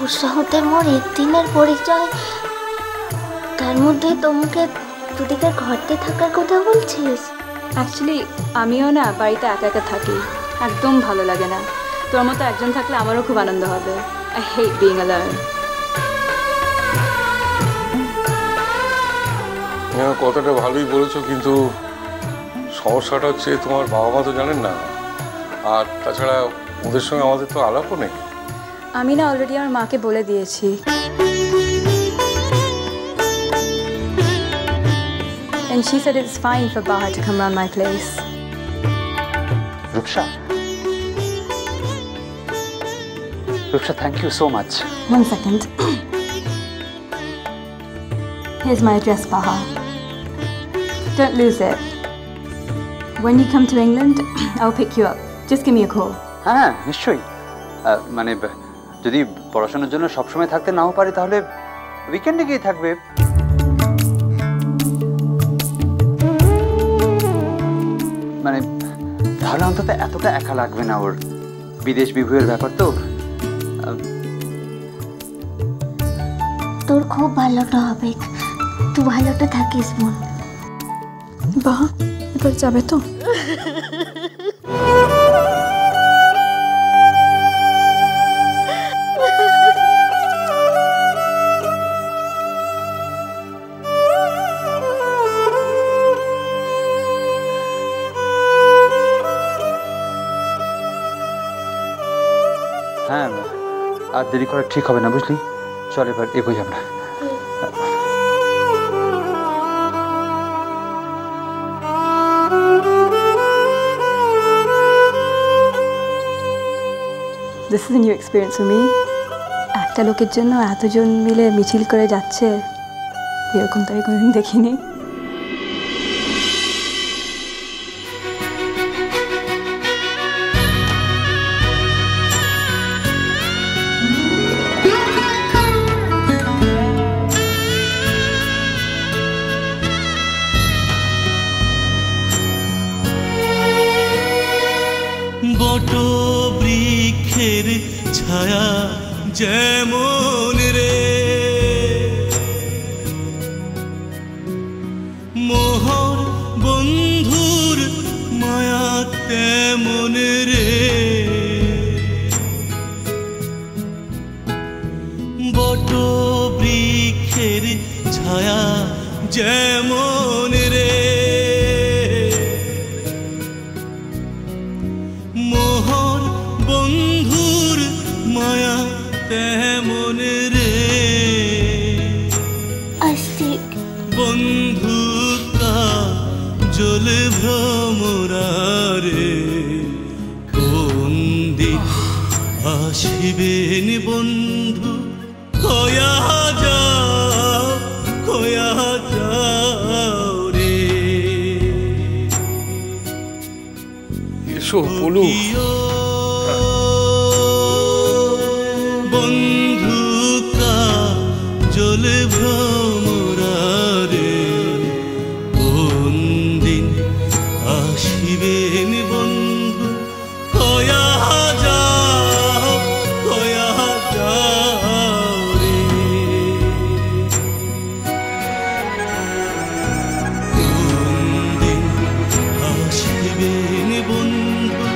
তোর সাথে মোর একদিনের পরিচয়, তার মধ্যে তোমাকে দুদিকে ঘরতে থাকার কথা বলছিস? অ্যাকচুয়ালি আমিও না বাড়িতে একা একা থাকি, একদম ভালো লাগে না। তোর মতো একজন থাকলে আমারও খুব আনন্দ হবে। I hate being alone. কথাটা ভালোই বলেছো, কিন্তু সমস্যাটা হচ্ছে তোমার বাবা মা তো জানেন না, আর তাছাড়া ওদের সঙ্গে আমাদের তো আলাপও নেই। আমি না অলরেডি আমার মাকে বলে দিয়েছি। And she said it's fine for Baha to come around my place. Rupsha. Rupsha, thank you so much. 1 second. Here's my address, Baha. Don't lose it. When you come to England, I'll pick you up. Just give me a call. হ্যাঁ নিশ্চয়ই, মানে যদি পড়াশোনার জন্য সবসময় থাকতে নাও পারি তাহলে উইকেন্ডে গিয়ে থাকবে। মানে তাহলে অন্তত এতটা একা লাগবে না ওর। বিদেশ বিভুয়ের ব্যাপার তো। তোর খুব ভালোটা হবে, তুই ভালোটা থাকিস মন। বাহ, এবার যাবে তো? হ্যাঁ, আর দেরি করা ঠিক হবে না, বুঝলি? চল এবার এগোই আমরা। This is a new experience for me. একটা লোকের জন্য এতজন মিলে মিছিল করে যাচ্ছে, এরকম তো আমি কোনোদিন দেখিনি। বট বৃক্ষের ছায়া যেমন রে, মোহর বন্ধুর মায়া তেমন রে। বট বৃক্ষের ছায়া যেমন রে, মোহর বন্ধুর মায়া তেমন রে। বন্ধুকা জল ভ্রমরারে, কোন দিন আসিবেন বন্ধু? খোয়া যাও রে। এসো বলু। বন্ধুকা জল ভ্রমরারে, কোন দিন আসিবেন বন্ধু? খোয়া যাও রে। কোন দিন আসিবেন বন্ধু?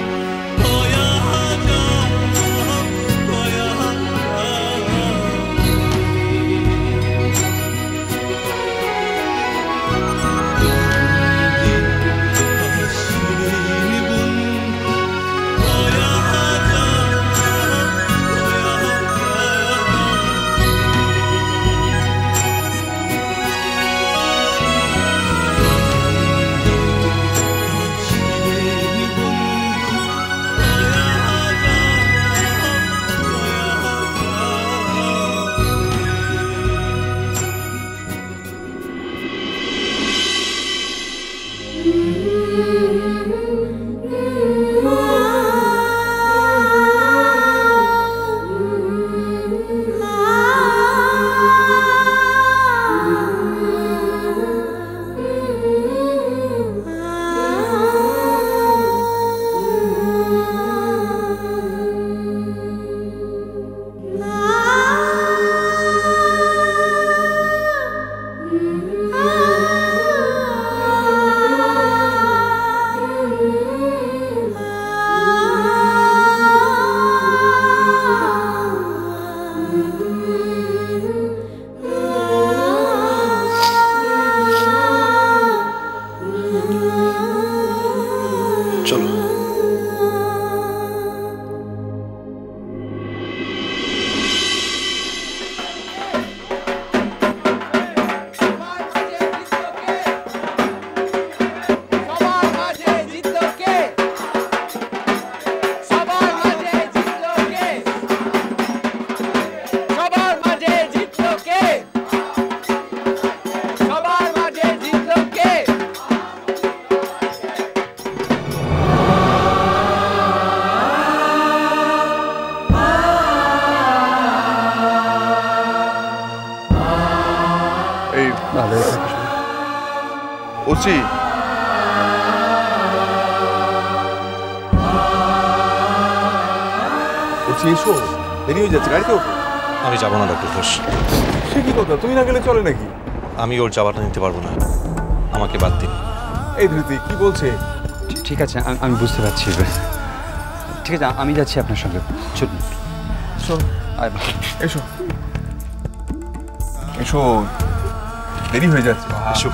ওসি ওসি এসো, দেরি হয়ে যাচ্ছে, গাড়িতে ওঠো। আমি যাবো না ডক্টর ঘোষ। সে কি কথা, তুমি না গেলে চলে নাকি? আমি ওর যাওয়াটা নিতে পারবো না, আমাকে বাদ দিন। এই ধৃতি কি বলছে? ঠিক আছে, আমি বুঝতে পারছি। ঠিক আছে, আমি যাচ্ছি আপনার সঙ্গে। চলুন। এসো এসো, দেরি হয়ে যাচ্ছে। এসো।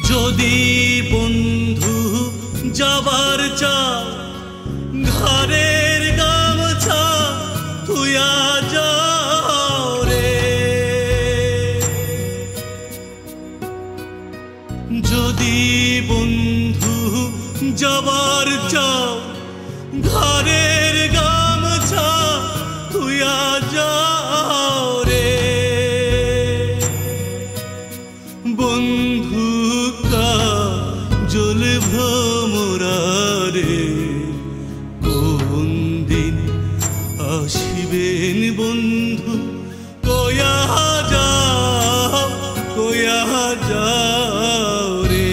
যদি বন্ধু যাবার চা ঘরের গামছা তুইয়া যাও রে, যদি বন্ধু যাবার চা ঘরের গামছা তুইয়া যাও রে, বন্ধু জল ভ্রমরারে কোন দিন আসিবেন বন্ধু, কয়া যাও রে,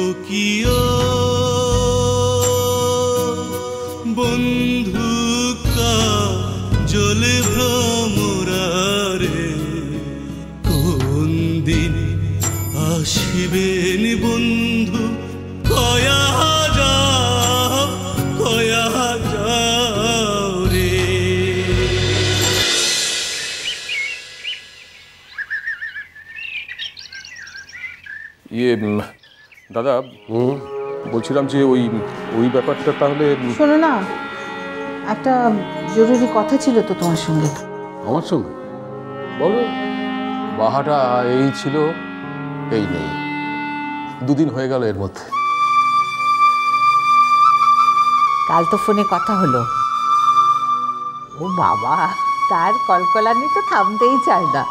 ও কিও বন্ধু জল ভ্রমরারে কোন দিন আসিবেন বন্ধু, কয়া যাও রে। দাদা, বলছিলাম যে ওই ব্যাপারটা তাহলে। শোনো না, একটা জরুরি কথা ছিল তো তোমার সঙ্গে। আমার সঙ্গে? বলো। বাহাটা এই ছিল, এই নেই, দুদিন হয়ে গেল এর মধ্যে। কাল তো ফোনে কথা হলো। ও বাবা, তার কলকলানি তো থামতেই চায় না।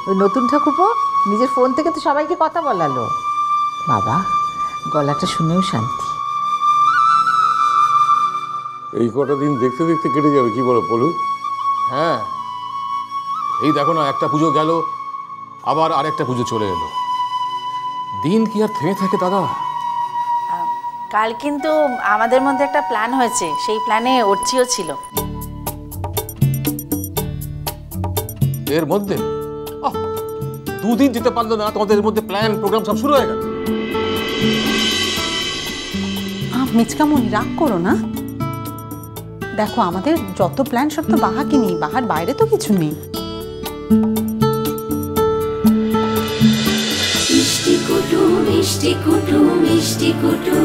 ওই নতুন ঠাকুরপো নিজের ফোন থেকে তো সবাইকে কথা বলালো। বাবা, গলাটা শুনেও শান্তি। এই কটা দিন দেখতে দেখতে কেটে যাবে, কি বলো বলুন? হ্যাঁ, এই দেখো না, একটা পুজো গেল, আবার আরেকটা পুজো চলে এলো। দিন কি আর থেমে থাকে দাদা? কাল কিন্তু আমাদের মধ্যে একটা প্ল্যান হয়েছে, সেই প্ল্যানে অর্চিও ছিল। এর মধ্যে দুদিন যেতে পারলো না, তোমাদের মধ্যে প্ল্যান প্রোগ্রাম সব শুরু হয়ে গেল। মিচকামণি, রাগ করো না। দেখো, আমাদের যত প্ল্যান সব তো বাহাকে নেই, বাহার বাইরে তো কিছু নেই। মিষ্টি কুটু মিষ্টি কুটু মিষ্টি কুটু।